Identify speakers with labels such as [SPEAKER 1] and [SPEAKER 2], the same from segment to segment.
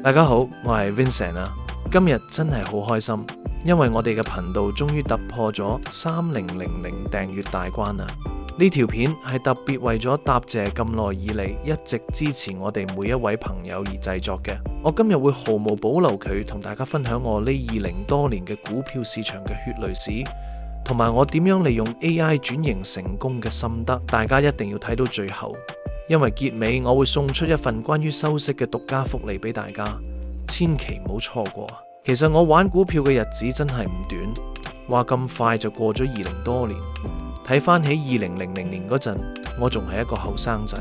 [SPEAKER 1] 大家好，我係 Vincent 啊。今日真係好開心，因為我哋嘅頻道終於突破咗3000訂閱大關啦。呢條片係特別為咗答謝咁耐以嚟一直支持我哋每一位朋友而製作嘅。我今日會毫無保留佢同大家分享我呢20多年嘅股票市場嘅血淚史，同埋我點樣利用 AI 轉型成功嘅心得。大家一定要睇到最後，因為結尾我會送出一份關於收息嘅獨家福利俾大家，千祈唔好錯過。其實我玩股票嘅日子真係唔短，話咁快就過咗20多年。睇翻起2000年嗰陣，我仲係一個後生仔，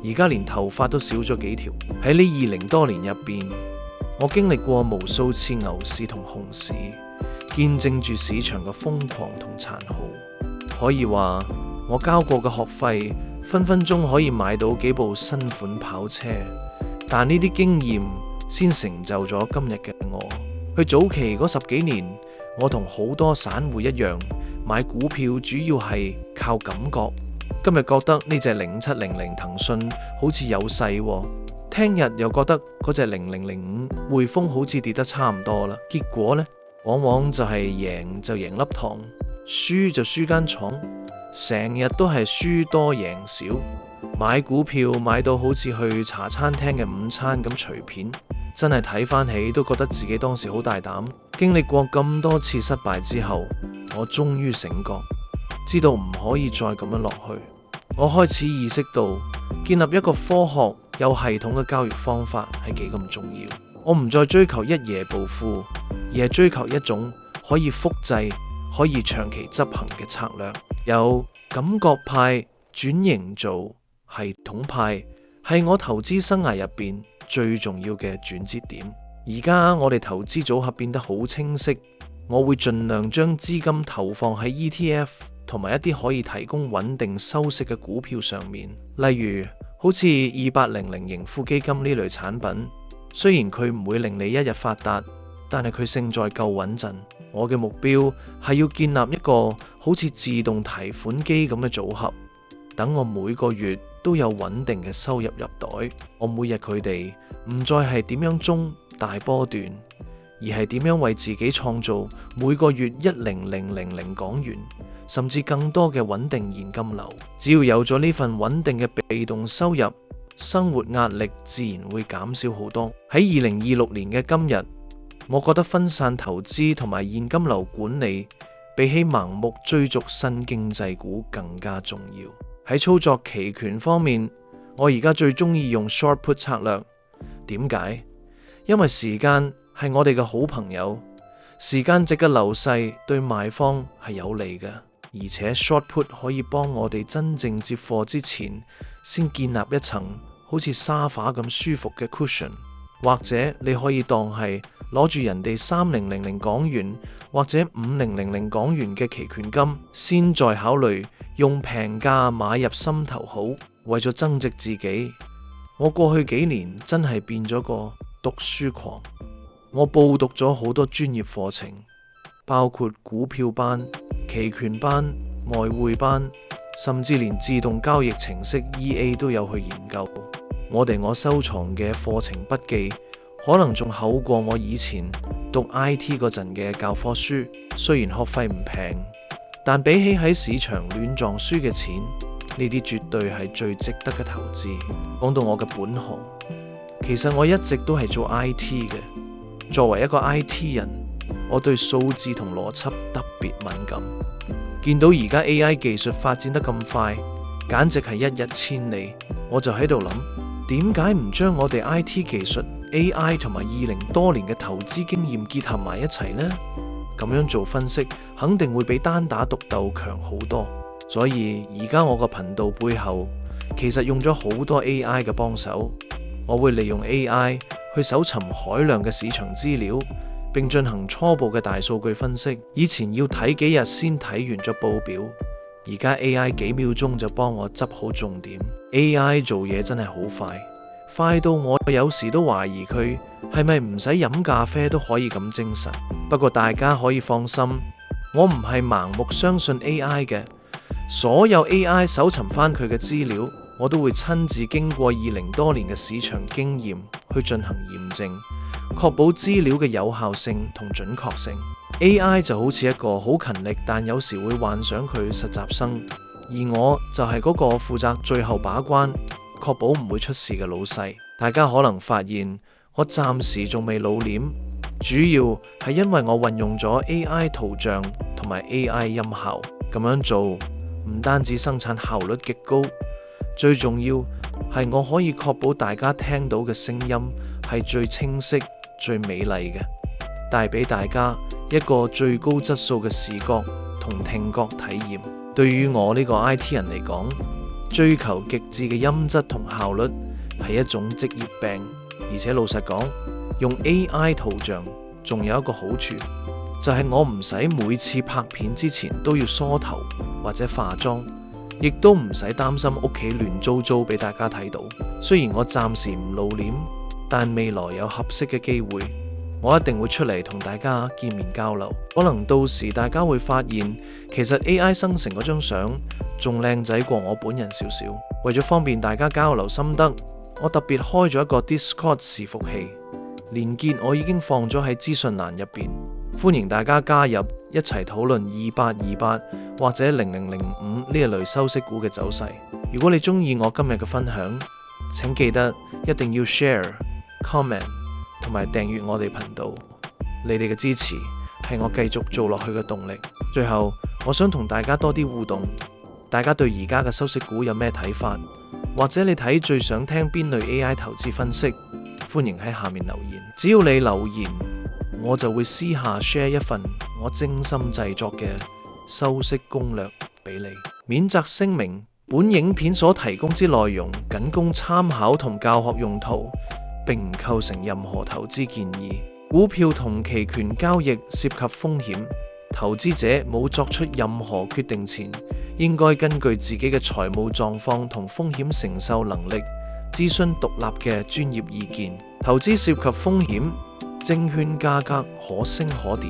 [SPEAKER 1] 而家連頭髮都少咗幾條。喺呢20多年入邊，我經歷過無數次牛市同熊市，見證住市場嘅瘋狂同殘酷。可以話我交過嘅學費分分鐘可以買到幾部新款跑車，但呢啲經驗先成就咗今日嘅我。去早期嗰10幾年，我同好多散戶一樣，買股票主要係靠感覺。今日覺得呢隻0700騰訊好似有勢喎，聽日又覺得嗰隻0005匯豐好似跌得差唔多啦。結果呢，往往就係贏就贏粒糖，輸就輸間廠，成日都係輸多贏少。買股票買到好似去茶餐廳嘅午餐咁隨便，真係睇翻起都覺得自己當時好大膽。經歷過咁多次失敗之後，我終於醒覺，知道唔可以再咁樣落去。我開始意識到建立一個科學有系統嘅交易方法係幾咁重要。我唔再追求一夜暴富，而係追求一種可以複製、可以長期執行嘅策略。由感覺派轉型做系統派，係我投資生涯入邊最重要嘅轉折點。而家我哋投資組合變得好清晰，我會盡量將資金投放喺 ETF 同埋一啲可以提供穩定收息嘅股票上面，例如好似2800盈富基金呢類產品。雖然佢唔會令你一日發達，但係佢勝在夠穩陣。我嘅目標係要建立一個好似自動提款機咁嘅組合，等我每個月都有穩定嘅收入入袋。我每日佢哋唔再係點樣中大波段，而係點樣為自己創造每個月10000港元，甚至更多嘅穩定現金流。只要有咗呢份穩定嘅被動收入，生活壓力自然會減少好多。喺2026年嘅今日，我覺得分散投資同埋現金流管理比起盲目追逐新經濟股更加重要。喺操作期權方面，我而家最中意用 short put 策略。點解？因為時間係我哋嘅好朋友，時間值嘅流逝對賣方係有利嘅，而且 short put 可以幫我哋真正接貨之前先建立一層好似沙發咁舒服嘅 cushion， 或者你可以當係攞住人哋3000港元或者5000港元嘅期權金，先再考慮用平價買入心頭好。為咗增值自己，我過去幾年真係變咗個讀書狂。我報讀咗好多專業課程，包括股票班、期權班、外匯班，甚至連自動交易程式 EA 都有去研究。我收藏嘅課程筆記可能仲厚過我以前讀 IT 嗰陣嘅教科書。雖然學費唔平，但比起喺市場亂撞輸嘅錢，呢啲絕對係最值得嘅投資。講到我嘅本行，其實我一直都係做 IT 嘅。作為一個 IT 人，我對數字同邏輯特別敏感。見到而家 AI 技術發展得咁快，簡直係一日千里，我就喺度諗，點解唔將我哋 IT 技術、AI 同埋20多年嘅投資經驗結合埋一齊呢？咁樣做分析，肯定會比單打獨鬥強好多。所以而家我個頻道背後，其實用咗好多 AI 嘅幫手。我會利用 AI 去搜尋海量嘅市場資料，並進行初步嘅大數據分析。以前要睇幾日先睇完咗報表，而家 AI 幾秒鐘就幫我執好重點。AI 做嘢真係好快，快到我有時都懷疑佢係咪唔使飲咖啡都可以咁精神。不過大家可以放心，我唔係盲目相信 AI 嘅。所有 AI 搜尋翻佢嘅資料，我都會親自經過20多年嘅市場經驗去進行驗證，確保資料嘅有效性同準確性。AI 就好似一個好勤力但有時會幻想佢實習生，而我就係嗰個負責最後把關，確保唔會出事嘅老細。大家可能發現我暫時仲未露臉，主要係因為我運用咗 AI 圖像同埋 AI 音效，咁樣做唔單止生產效率極高，最重要係我可以確保大家聽到嘅聲音係最清晰、最美麗嘅，帶俾大家一個最高質素嘅視覺同聽覺體驗。對於我呢個 IT 人嚟講，追求極致嘅音質同效率係一種職業病，而且老實講，用 AI 圖像仲有一個好處，就係我唔使每次拍片之前都要梳頭或者化妝，亦都唔使擔心屋企亂糟糟俾大家睇到。雖然我暫時唔露臉，但未來有合適嘅機會，我一定會出嚟同大家見面交流。可能到時大家會發現，其實 AI 生成嗰張相仲靚仔過我本人少少。為咗方便大家交流心得，我特別開咗一個 Discord 伺服器，連結我已經放咗喺資訊欄入邊，歡迎大家加入一齊討論2828或者0005呢一類收息股嘅走勢。如果你中意我今日嘅分享，請記得一定要 share、comment 同埋訂閱我哋頻道。你哋嘅支持係我繼續做落去嘅動力。最後，我想同大家多啲互動，大家對而家嘅收息股有咩睇法？或者你睇最想聽邊類 AI 投資分析？歡迎喺下面留言。只要你留言，我就會私下 share 一份我精心製作嘅收息攻略俾你。免責聲明：本影片所提供之內容僅供參考同教學用途，並唔構成任何投資建議。股票同期權交易涉及風險，投資者冇作出任何決定前，應該根據自己嘅財務狀況同風險承受能力，諮詢獨立嘅專業意見。投資涉及風險，證券價格可升可跌。